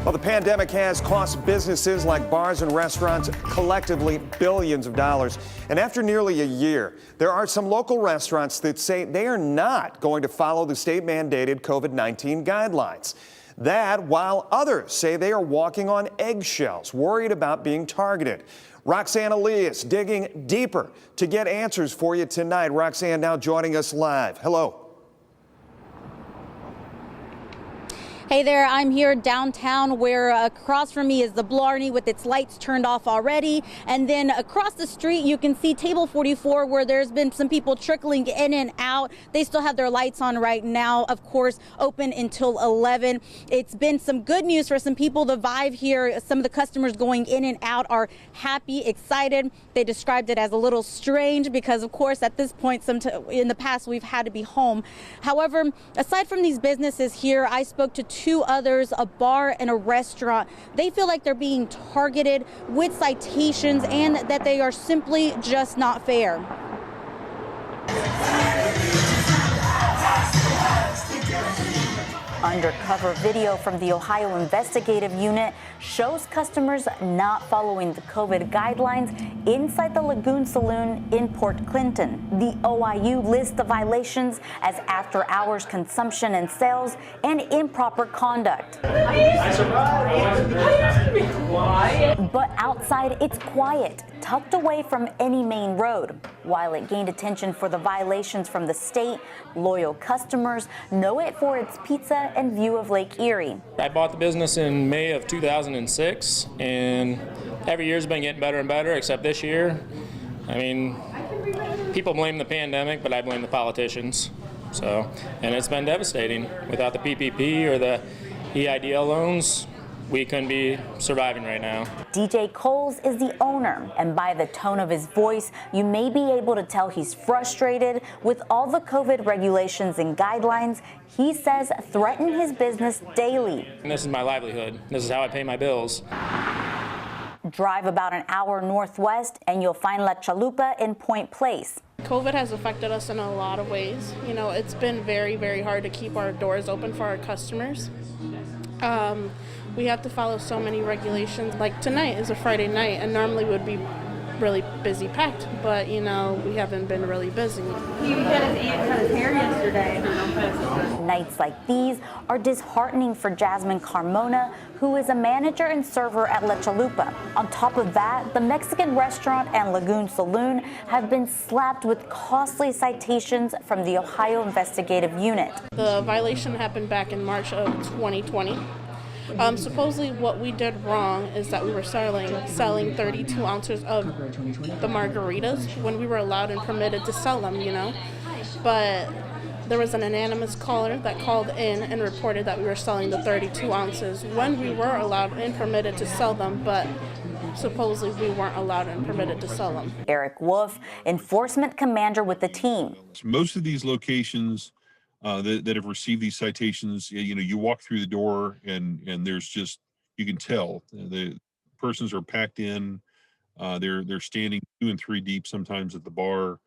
Well, the pandemic has cost businesses like bars and restaurants collectively billions of dollars. And after nearly a year, there are some local restaurants that say they are not going to follow the state-mandated COVID-19 guidelines. That while others say they are walking on eggshells, worried about being targeted. Roxanne Elias digging deeper to get answers for you tonight. Roxanne now joining us live. Hello. Hey there, I'm here downtown where across from me is the Blarney with its lights turned off already. And then across the street, you can see Table 44 where there's been some people trickling in and out. They still have their lights on right now, of course, open until 11. It's been some good news for some people. The vibe here, some of the customers going in and out are happy, excited. They described it as a little strange because, of course, at this point, in the past, we've had to be home. However, aside from these businesses here, I spoke to two others, a bar and a restaurant. They feel like they're being targeted with citations and that they are simply just not fair. Undercover video from the Ohio Investigative Unit shows customers not following the COVID guidelines inside the Lagoon Saloon in Port Clinton. The OIU lists the violations as after-hours consumption and sales and improper conduct. But outside, it's quiet, tucked away from any main road. While it gained attention for the violations from the state, loyal customers know it for its pizza and view of Lake Erie. I bought the business in May of 2006, and every year's been getting better and better, except this year. I mean, people blame the pandemic, but I blame the politicians. And it's been devastating. Without the PPP or the EIDL loans, we couldn't be surviving right now. DJ Coles is the owner, and by the tone of his voice, you may be able to tell he's frustrated with all the COVID regulations and guidelines he says threaten his business daily. And this is my livelihood. This is how I pay my bills. Drive about an hour northwest and you'll find La Chalupa in Point Place. COVID has affected us in a lot of ways. You know, it's been very, very hard to keep our doors open for our customers. We have to follow so many regulations. Like tonight is a Friday night and normally would be really busy packed, but you know, we haven't been really busy. He had his hair yesterday. Nights like these are disheartening for Jasmine Carmona, who is a manager and server at La Chalupa. On top of that, the Mexican restaurant and Lagoon Saloon have been slapped with costly citations from the Ohio Investigative Unit. The violation happened back in March of 2020. Supposedly what we did wrong is that we were selling 32 ounces of the margaritas when we were allowed and permitted to sell them, you know. But there was an anonymous caller that called in and reported that we were selling the 32 ounces when we were allowed and permitted to sell them, but supposedly we weren't allowed and permitted to sell them. Eric Wolf, enforcement commander with the team. Most of these locations that have received these citations, you know, you walk through the door and there's just, you can tell the persons are packed in. They're standing 2 and 3 deep sometimes at the bar,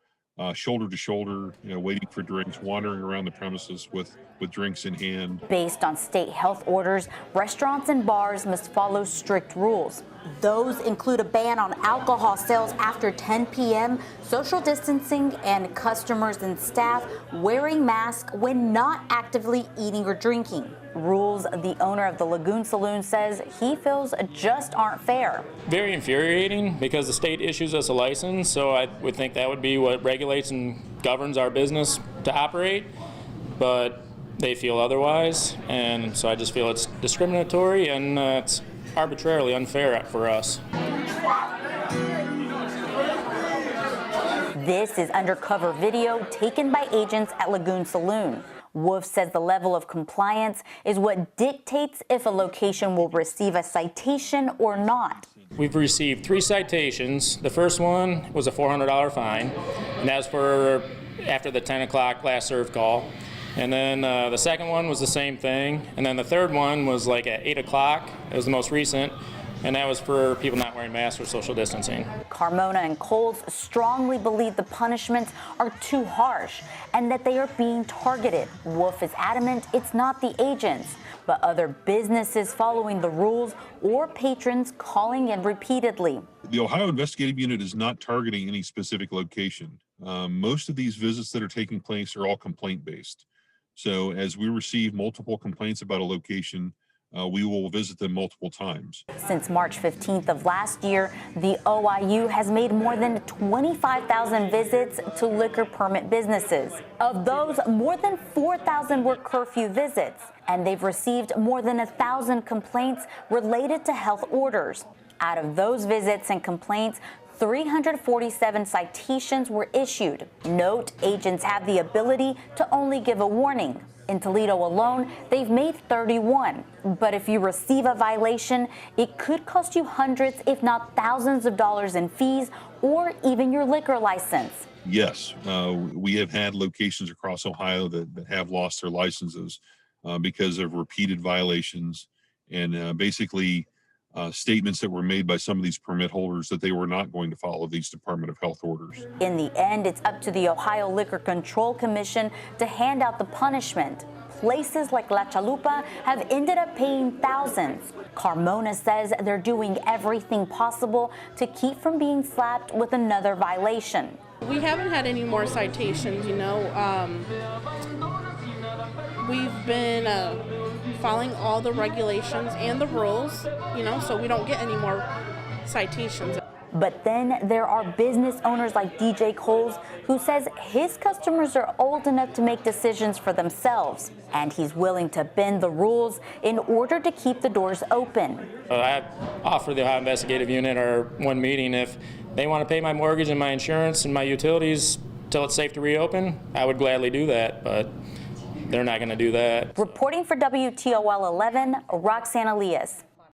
shoulder to shoulder, you know, waiting for drinks, wandering around the premises with drinks in hand. Based on state health orders, restaurants and bars must follow strict rules. Those include a ban on alcohol sales after 10 p.m., social distancing, and customers and staff wearing masks when not actively eating or drinking. Rules the owner of the Lagoon Saloon says he feels just aren't fair. Very infuriating because the state issues us a license, so I would think that would be what regulates and governs our business to operate, but they feel otherwise, and so I just feel it's discriminatory and it's arbitrarily unfair for us. This is undercover video taken by agents at Lagoon Saloon. Wolf says the level of compliance is what dictates if a location will receive a citation or not. We've received 3 citations. The first one was a $400 fine, and that was for after the 10 o'clock last serve call. And then the second one was the same thing. And then the third one was like at 8 o'clock. It was the most recent. and that was for people not wearing masks or social distancing. Carmona and Coles strongly believe the punishments are too harsh and that they are being targeted. Wolf is adamant it's not the agents, but other businesses following the rules or patrons calling in repeatedly. The Ohio Investigative Unit is not targeting any specific location. Most of these visits that are taking place are all complaint-based. So as we receive multiple complaints about a location, we will visit them multiple times. Since March 15th of last year, the OIU has made more than 25,000 visits to liquor permit businesses. Of those, more than 4,000 were curfew visits, and they've received more than 1,000 complaints related to health orders. Out of those visits and complaints, 347 citations were issued. Note, agents have the ability to only give a warning. In Toledo alone, they've made 31. But if you receive a violation, it could cost you hundreds, if not thousands of dollars in fees or even your liquor license. Yes, we have had locations across Ohio that have lost their licenses because of repeated violations and basically statements that were made by some of these permit holders that they were not going to follow these Department of Health orders. In the end, it's up to the Ohio Liquor Control Commission to hand out the punishment. Places like La Chalupa have ended up paying thousands. Carmona says they're doing everything possible to keep from being slapped with another violation. We haven't had any more citations, you know. We've been following all the regulations and the rules, you know, so we don't get any more citations. But then there are business owners like DJ Coles who says his customers are old enough to make decisions for themselves, and he's willing to bend the rules in order to keep the doors open. I offered the Ohio Investigative Unit our one meeting if they want to pay my mortgage and my insurance and my utilities till it's safe to reopen, I would gladly do that, but they're not going to do that. Reporting for WTOL 11, Roxanne Elias.